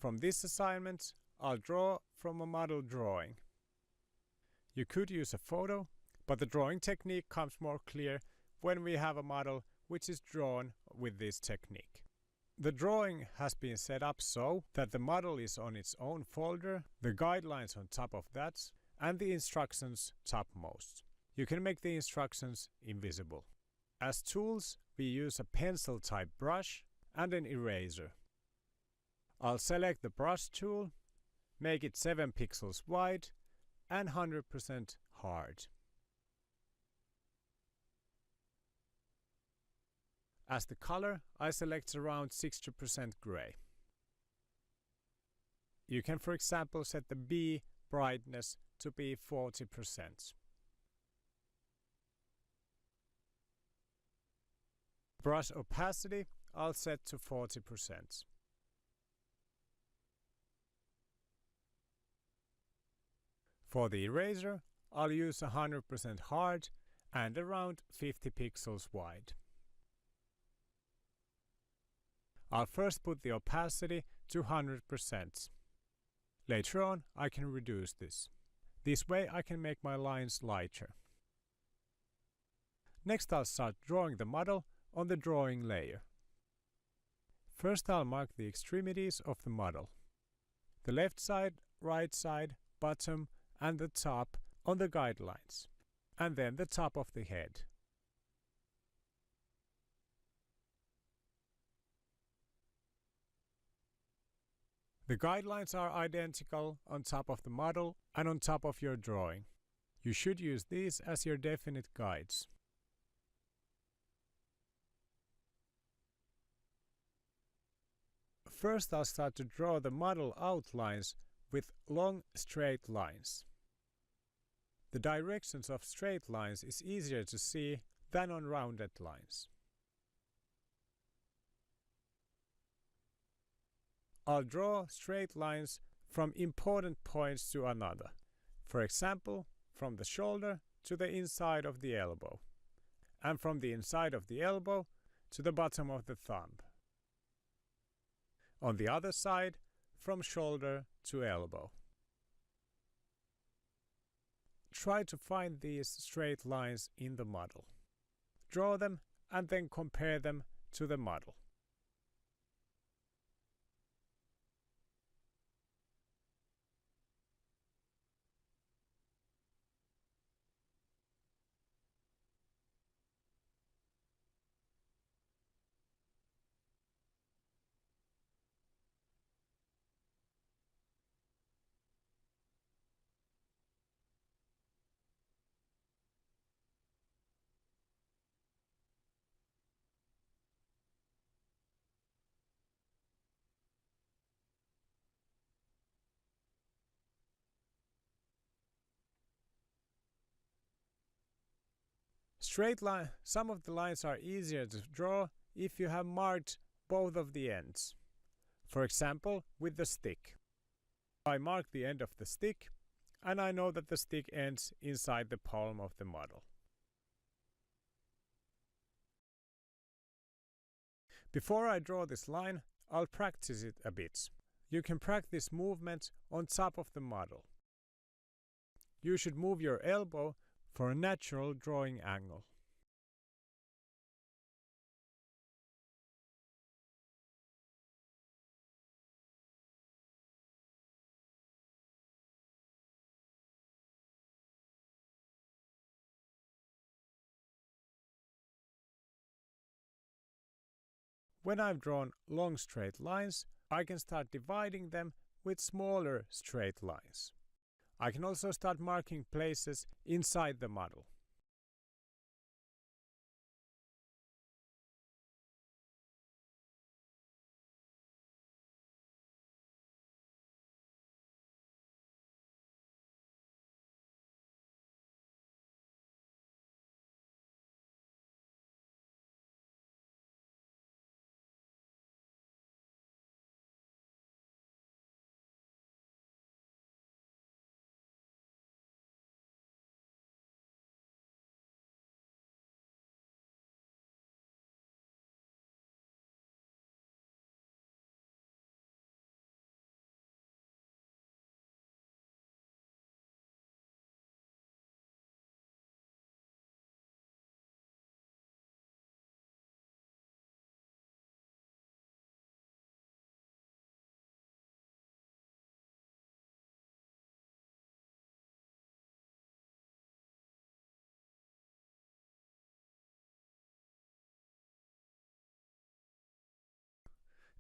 From this assignment, I'll draw from a model drawing. You could use a photo, but the drawing technique comes more clear when we have a model which is drawn with this technique. The drawing has been set up so that the model is on its own folder, the guidelines on top of that, and the instructions topmost. You can make the instructions invisible. As tools, we use a pencil type brush and an eraser. I'll select the brush tool, make it 7 pixels wide and 100% hard. As the color, I select around 60% gray. You can, for example, set the B brightness to be 40%. Brush opacity, I'll set to 40%. For the eraser, I'll use 100% hard and around 50 pixels wide. I'll first put the opacity to 100%. Later on, I can reduce this. This way I can make my lines lighter. Next, I'll start drawing the model on the drawing layer. First, I'll mark the extremities of the model. The left side, right side, bottom, and the top on the guidelines, and then the top of the head. The guidelines are identical on top of the model and on top of your drawing. You should use these as your definite guides. First, I'll start to draw the model outlines with long straight lines. The directions of straight lines is easier to see than on rounded lines. I'll draw straight lines from important points to another. For example, from the shoulder to the inside of the elbow, and from the inside of the elbow to the bottom of the thumb. On the other side, from shoulder to elbow. Try to find these straight lines in the model. Draw them and then compare them to the model. Some of the lines are easier to draw if you have marked both of the ends. For example, with the stick. I mark the end of the stick, and I know that the stick ends inside the palm of the model. Before I draw this line, I'll practice it a bit. You can practice movement on top of the model. You should move your elbow for a natural drawing angle. When I've drawn long straight lines, I can start dividing them with smaller straight lines. I can also start marking places inside the model.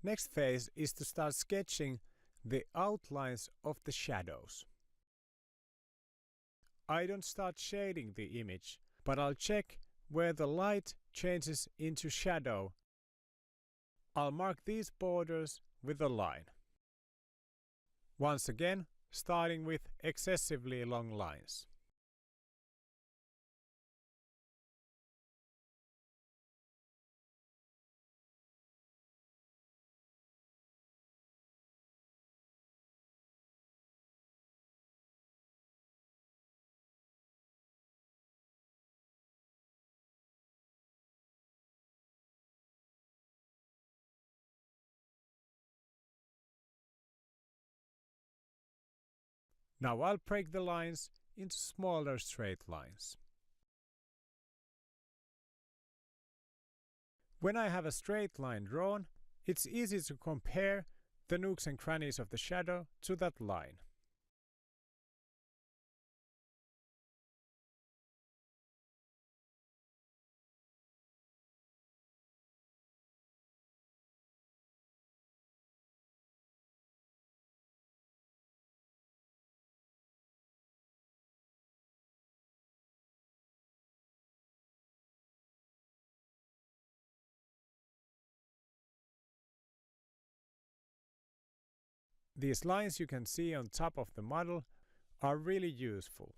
Next phase is to start sketching the outlines of the shadows. I don't start shading the image, but I'll check where the light changes into shadow. I'll mark these borders with a line. Once again, starting with excessively long lines. Now I'll break the lines into smaller straight lines. When I have a straight line drawn, it's easy to compare the nooks and crannies of the shadow to that line. These lines you can see on top of the model are really useful.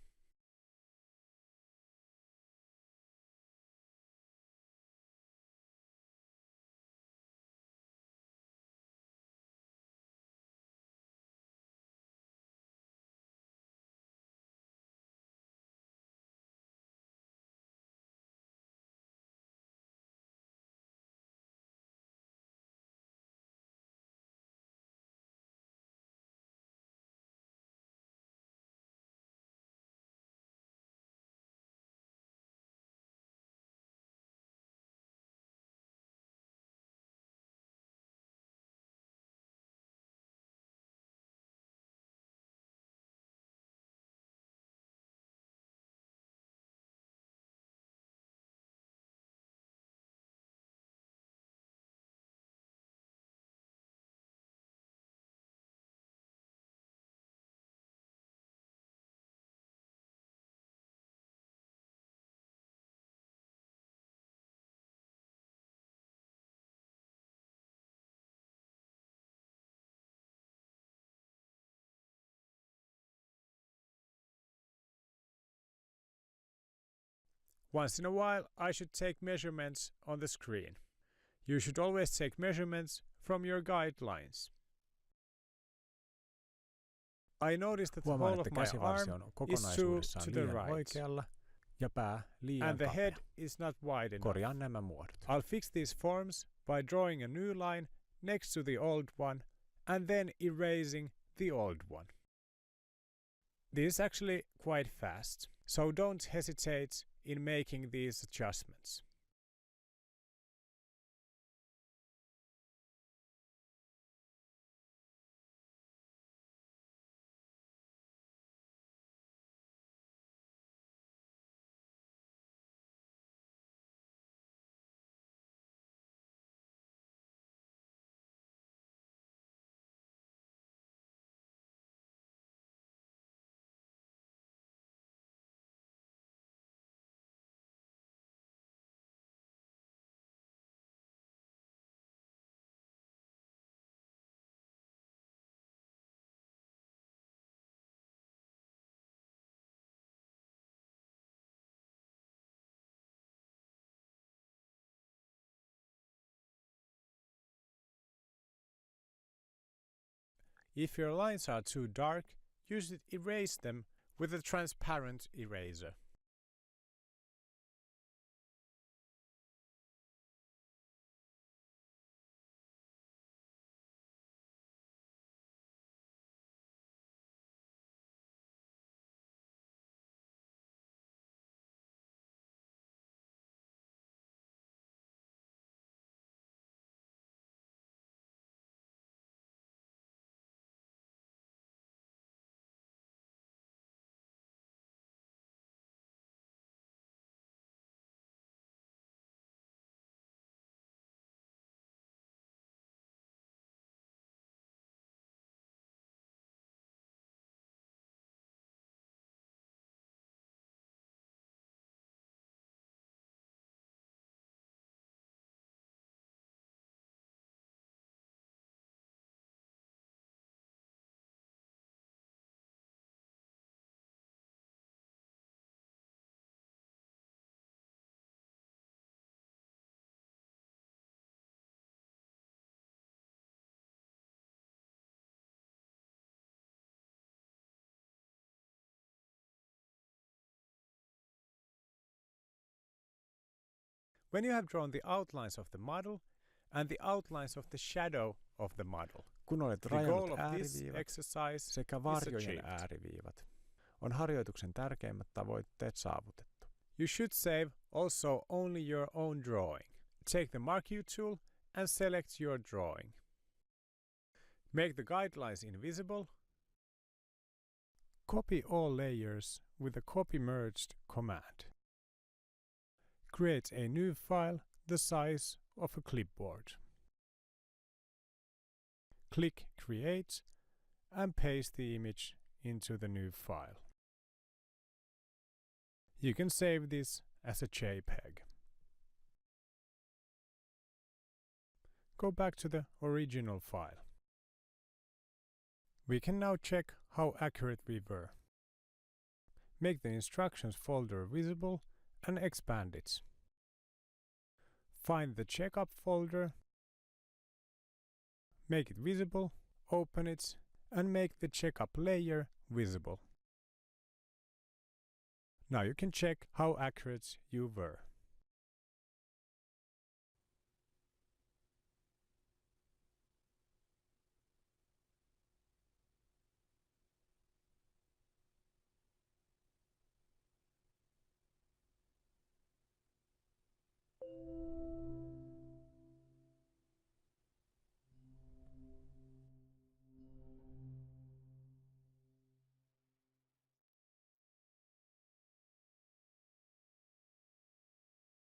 Once in a while, I should take measurements on the screen. You should always take measurements from your guidelines. I noticed that the Huomaan, whole että of my käsivarsi arm on is to kokonaisuudessaan the liian right, oikealla ja pää liian and the kapea. head is not wide enough. Korjaan nämä muodot. I'll fix these forms by drawing a new line next to the old one and then erasing the old one. This is actually quite fast, so don't hesitate in making these adjustments. If your lines are too dark, you should erase them with a transparent eraser. When you have drawn the outlines of the model and the outlines of the shadow of the model, Kun olet the goal rajannut of this ääriviivat exercise sekä is varjojen achieved. ääriviivat, on harjoituksen tärkeimmät tavoitteet saavutettu. You should save also only your own drawing. Take the Mark U tool and select your drawing. Make the guidelines invisible. Copy all layers with the Copy Merged command. Create a new file the size of a clipboard. Click Create and paste the image into the new file. You can save this as a JPEG. Go back to the original file. We can now check how accurate we were. Make the instructions folder visible and expand it. Find the checkup folder, make it visible, open it, and make the checkup layer visible. Now you can check how accurate you were.